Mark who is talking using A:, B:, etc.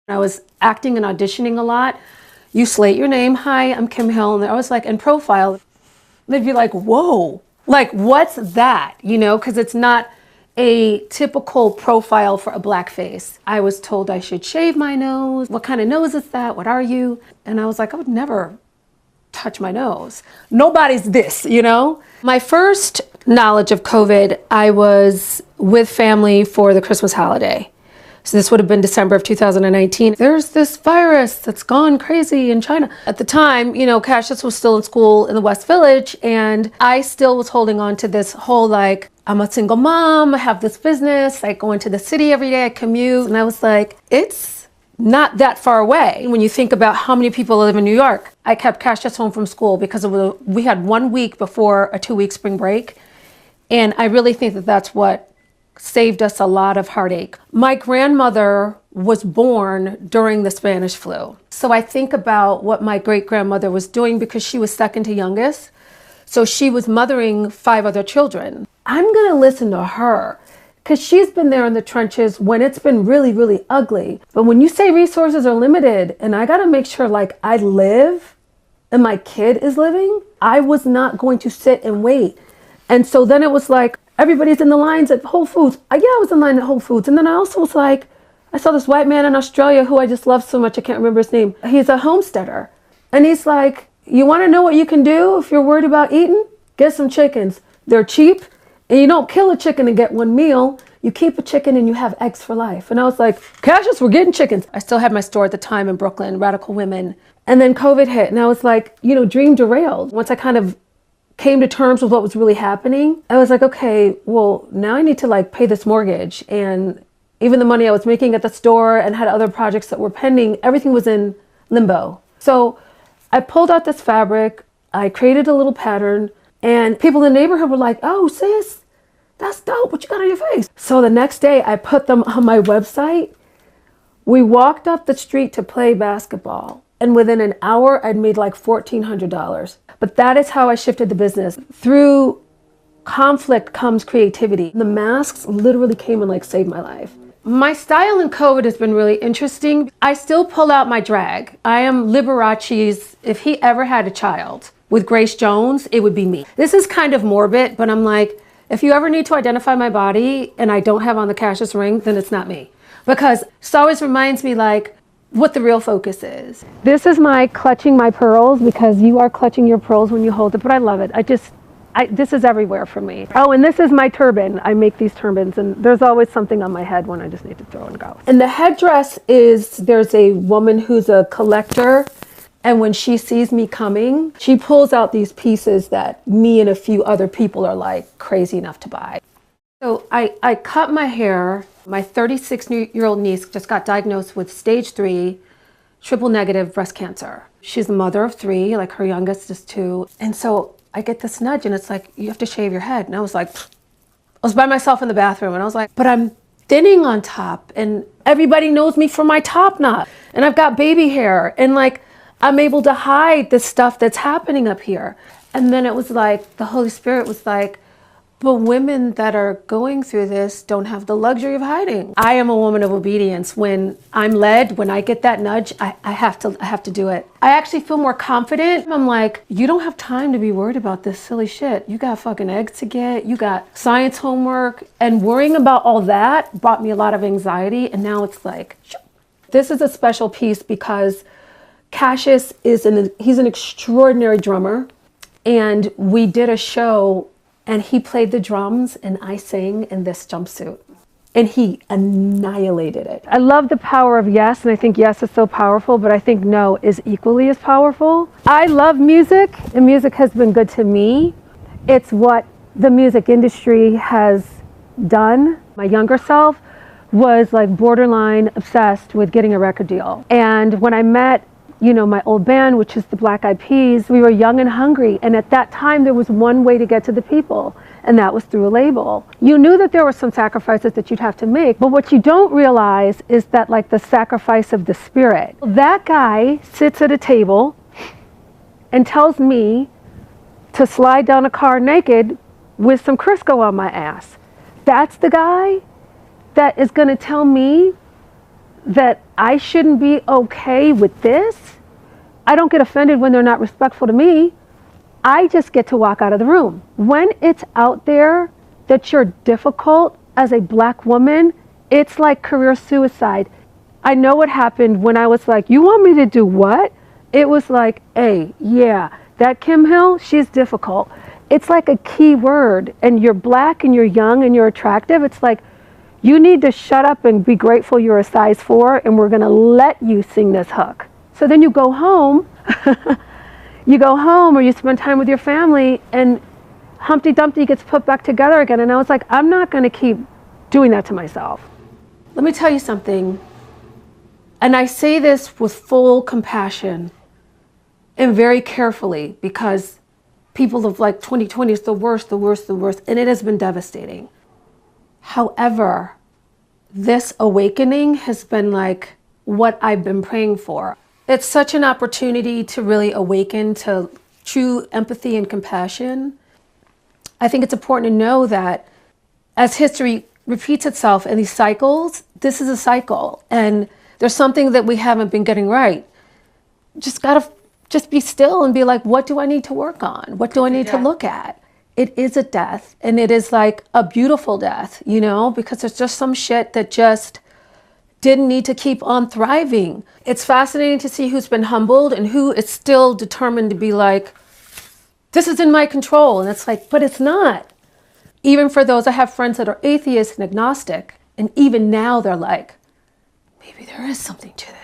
A: I was acting and auditioning a lot. You slate your name, hi, I'm Kim Hill, and I was like, in profile, they'd be like, whoa, like, what's that? You know, because it's not a typical profile for a black face. I was told I should shave my nose. What kind of nose is that? What are you? And I was like, I would never touch my nose. Nobody's this, you know? My first knowledge of COVID, I was with family for the Christmas holiday. So this would have been December of 2019. There's this virus that's gone crazy in China. At the time, you know, Cassius was still in school in the West Village, and I still was holding on to this whole, like, I'm a single mom, I have this business, I go into the city every day, I commute. And I was like, it's not that far away. When you think about how many people live in New York, I kept Cassius home from school because we had 1 week before a 2-week spring break. And I really think that that's what saved us a lot of heartache. My grandmother was born during the Spanish flu. So I think about what my great-grandmother was doing because she was second to youngest. So she was mothering 5 other children. I'm gonna listen to her because she's been there in the trenches when it's been really, really ugly. But when you say resources are limited and I gotta make sure like I live and my kid is living, I was not going to sit and wait. And so then it was like, everybody's in the lines at Whole Foods. I was in line at Whole Foods. And then I also was like, I saw this white man in Australia who I just love so much. I can't remember his name. He's a homesteader. And he's like, you want to know what you can do if you're worried about eating? Get some chickens. They're cheap. And you don't kill a chicken and get 1 meal. You keep a chicken and you have eggs for life. And I was like, Cassius, we're getting chickens. I still had my store at the time in Brooklyn, Radical Women. And then COVID hit. And I was like, you know, dream derailed. Once I kind of came to terms with what was really happening, I was like, okay, well, now I need to like pay this mortgage. And even the money I was making at the store and had other projects that were pending, everything was in limbo. So I pulled out this fabric, I created a little pattern, and people in the neighborhood were like, oh, sis, that's dope, what you got on your face? So the next day I put them on my website. We walked up the street to play basketball, and within an hour I'd made like $1,400. But that is how I shifted the business. Through conflict comes creativity. The masks literally came and like saved my life. My style in COVID has been really interesting. I still pull out my drag. I am Liberace's, if he ever had a child with Grace Jones, it would be me. This is kind of morbid, but I'm like, if you ever need to identify my body and I don't have on the Cassius ring, then it's not me. Because it always reminds me like, what the real focus is. This is my clutching my pearls because you are clutching your pearls when you hold it, but I love it. This is everywhere for me. Oh, and this is my turban. I make these turbans and there's always something on my head when I just need to throw and go. And the headdress is, there's a woman who's a collector, and when she sees me coming, she pulls out these pieces that me and a few other people are like crazy enough to buy. So I cut my hair. My 36-year-old niece just got diagnosed with stage 3 triple negative breast cancer. She's a mother of 3, like her youngest is 2. And so I get this nudge and it's like, you have to shave your head. And I was like, I was by myself in the bathroom and I was like, but I'm thinning on top and everybody knows me for my top knot. And I've got baby hair and like, I'm able to hide the stuff that's happening up here. And then it was like, the Holy Spirit was like, but women that are going through this don't have the luxury of hiding. I am a woman of obedience. When I'm led, when I get that nudge, I have to do it. I actually feel more confident. I'm like, you don't have time to be worried about this silly shit. You got fucking eggs to get, you got science homework, and worrying about all that brought me a lot of anxiety. And now it's like, this is a special piece because Cassius he's an extraordinary drummer. And we did a show and he played the drums and I sang in this jumpsuit and he annihilated it. I love the power of yes, and I think yes is so powerful, but I think no is equally as powerful. I love music and music has been good to me. It's what the music industry has done. My younger self was like borderline obsessed with getting a record deal. And when I met my old band, which is the Black Eyed Peas, we were young and hungry. And at that time, there was one way to get to the people, and that was through a label. You knew that there were some sacrifices that you'd have to make, but what you don't realize is that like the sacrifice of the spirit. That guy sits at a table and tells me to slide down a car naked with some Crisco on my ass. That's the guy that is gonna tell me that I shouldn't be okay with this. I don't get offended when they're not respectful to me. I just get to walk out of the room. When it's out there that you're difficult as a Black woman, it's like career suicide. I know what happened when I was like, you want me to do what? It was like, hey, yeah, that Kim Hill, she's difficult. It's like a key word, and you're Black and you're young and you're attractive. It's like, you need to shut up and be grateful you're a size 4, and we're gonna let you sing this hook. So then you go home, or you spend time with your family, and Humpty Dumpty gets put back together again. And I was like, I'm not gonna keep doing that to myself. Let me tell you something, and I say this with full compassion and very carefully, because people of like 2020 is the worst, and it has been devastating. However, this awakening has been like what I've been praying for. It's such an opportunity to really awaken to true empathy and compassion. I think it's important to know that as history repeats itself in these cycles, this is a cycle, and there's something that we haven't been getting right. Just gotta just be still and be like, what do I need to work on? What do I need to look at? It is a death, and it is like a beautiful death, you know, because there's just some shit that just didn't need to keep on thriving. It's fascinating to see who's been humbled and who is still determined to be like, this is in my control. And it's like, but it's not. Even for those, I have friends that are atheists and agnostic, and even now they're like, maybe there is something to this.